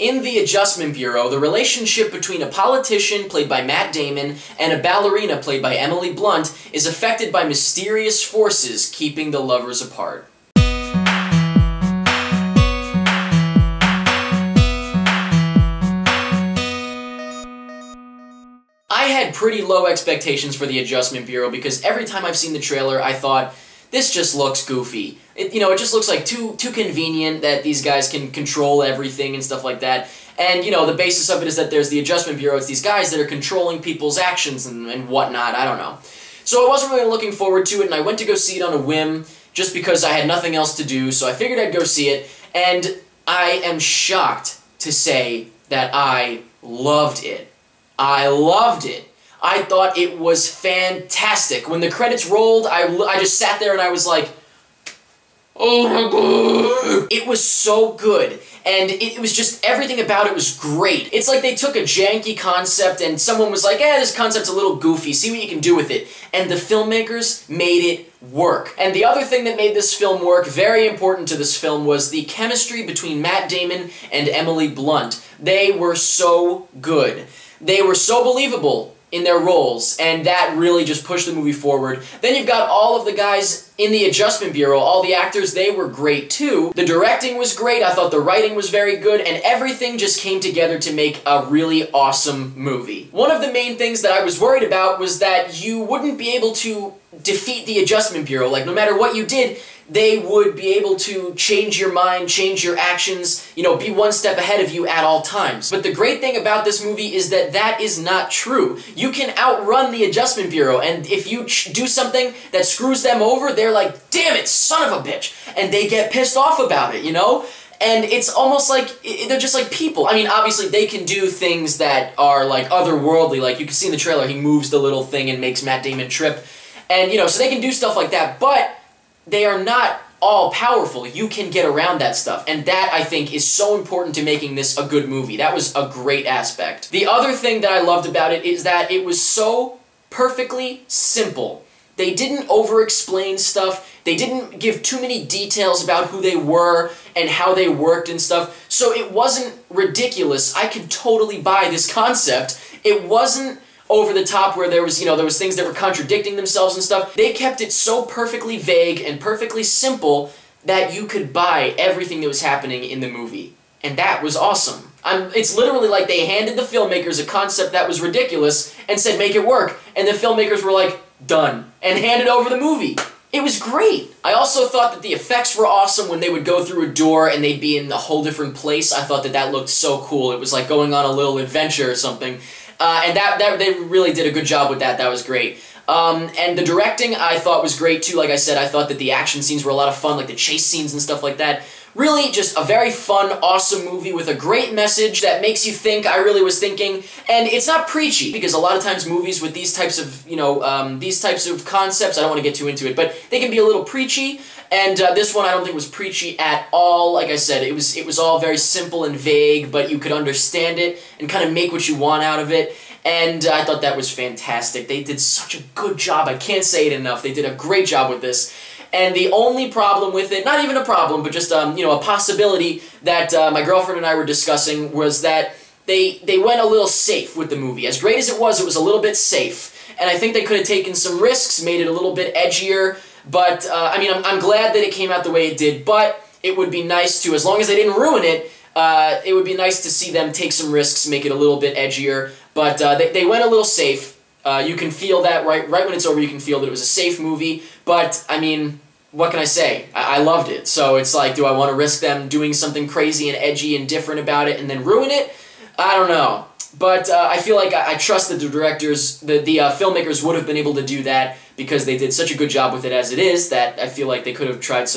In The Adjustment Bureau, the relationship between a politician, played by Matt Damon, and a ballerina, played by Emily Blunt, is affected by mysterious forces keeping the lovers apart. I had pretty low expectations for The Adjustment Bureau because every time I've seen the trailer, I thought, this just looks goofy. It just looks like too convenient that these guys can control everything and stuff like that. And, the basis of it is that there's the Adjustment Bureau. It's these guys that are controlling people's actions and whatnot. I don't know. So I wasn't really looking forward to it, and I went to go see it on a whim just because I had nothing else to do, so I figured I'd go see it. And I am shocked to say that I loved it. I loved it. I thought it was fantastic. When the credits rolled, I just sat there and I was like, oh my god! It was so good. And it was just, everything about it was great. It's like they took a janky concept and someone was like, this concept's a little goofy, see what you can do with it. And the filmmakers made it work. And the other thing that made this film work, very important to this film, was the chemistry between Matt Damon and Emily Blunt. They were so good. They were so believable in their roles, and that really just pushed the movie forward. Then you've got all of the guys in The Adjustment Bureau, all the actors, they were great too. The directing was great, I thought the writing was very good, and everything just came together to make a really awesome movie. One of the main things that I was worried about was that you wouldn't be able to defeat The Adjustment Bureau. Like, no matter what you did, they would be able to change your mind, change your actions, be one step ahead of you at all times. But the great thing about this movie is that that is not true. You can outrun the Adjustment Bureau, and if you do something that screws them over, they're like, damn it, son of a bitch! And they get pissed off about it, And it's almost like, they're just like people. I mean, obviously, they can do things that are, like, otherworldly. Like, you can see in the trailer, he moves the little thing and makes Matt Damon trip. And, so they can do stuff like that, but they are not all powerful. You can get around that stuff, and that, I think, is so important to making this a good movie. That was a great aspect. The other thing that I loved about it is that it was so perfectly simple. They didn't over-explain stuff. They didn't give too many details about who they were and how they worked and stuff, so it wasn't ridiculous. I could totally buy this concept. It wasn't over the top where there was things that were contradicting themselves and stuff. They kept it so perfectly vague and perfectly simple that you could buy everything that was happening in the movie. And that was awesome. It's literally like they handed the filmmakers a concept that was ridiculous and said, make it work. And the filmmakers were like, done. And handed over the movie. It was great. I also thought that the effects were awesome when they would go through a door and they'd be in a whole different place. I thought that looked so cool. It was like going on a little adventure or something. And they really did a good job with that. That was great. And the directing I thought was great too. Like I said, I thought that the action scenes were a lot of fun, like the chase scenes and stuff like that. Really just a very fun, awesome movie with a great message that makes you think. I really was thinking. And it's not preachy, because a lot of times movies with these types of, these types of concepts, I don't want to get too into it, but they can be a little preachy. And this one I don't think was preachy at all. Like I said, it was all very simple and vague, but you could understand it and kind of make what you want out of it. And I thought that was fantastic. They did such a good job. I can't say it enough. They did a great job with this. And the only problem with it, not even a problem, but just a possibility that my girlfriend and I were discussing was that they went a little safe with the movie. As great as it was a little bit safe. And I think they could have taken some risks, made it a little bit edgier. But, I'm glad that it came out the way it did, but it would be nice to, as long as they didn't ruin it, it would be nice to see them take some risks, make it a little bit edgier. But they went a little safe. You can feel that right when it's over, you can feel that it was a safe movie. But, what can I say? I loved it. So it's like, do I want to risk them doing something crazy and edgy and different about it and then ruin it? I don't know. But I feel like I trust that the directors, the filmmakers would have been able to do that because they did such a good job with it as it is that I feel like they could have tried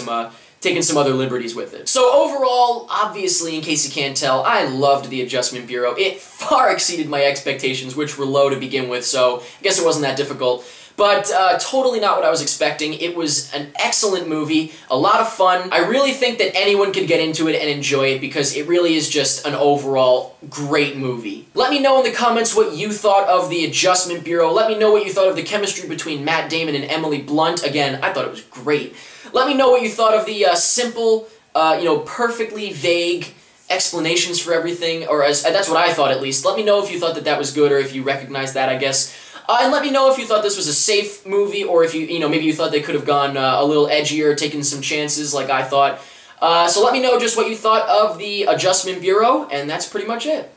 taken some other liberties with it. So overall, obviously, in case you can't tell, I loved The Adjustment Bureau. It far exceeded my expectations, which were low to begin with, so I guess it wasn't that difficult. But totally not what I was expecting. It was an excellent movie, a lot of fun. I really think that anyone could get into it and enjoy it because it really is just an overall great movie. Let me know in the comments what you thought of The Adjustment Bureau. Let me know what you thought of the chemistry between Matt Damon and Emily Blunt. Again, I thought it was great. Let me know what you thought of the simple, perfectly vague explanations for everything, or that's what I thought at least. Let me know if you thought that that was good, or if you recognized that, I guess. And let me know if you thought this was a safe movie, or if maybe you thought they could have gone a little edgier, taken some chances like I thought. So let me know just what you thought of the Adjustment Bureau, and that's pretty much it.